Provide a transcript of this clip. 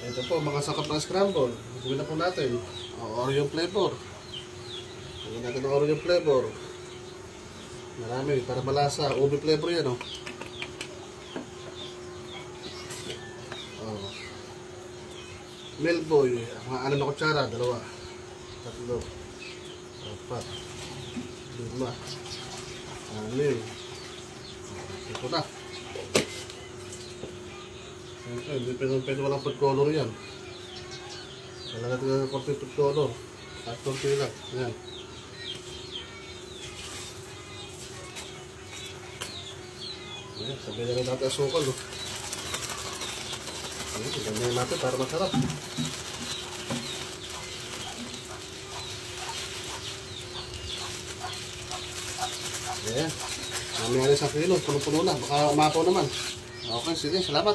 Ito po, mga sakap ng scramble. Gawin na po natin. Oreo flavor. Gawin natin ng Oreo flavor. Marami, para malasa. Ube flavor yan, oh. Oh. Melboy. Mga 6 na kutsara. 2. 3. 4. 5. 6. Ito na. Siyempre, hindi pwede walang food color yan. Kailangan natin ng konti food color. At konti lang. Yan. Ayan, sabihin na rin natin asukal. Oh. Ayan, ganyan natin para masarap. Ayan. Kami nga sa kilo. Puno-puno na. Baka umapaw naman. Okay, sige. Salamat.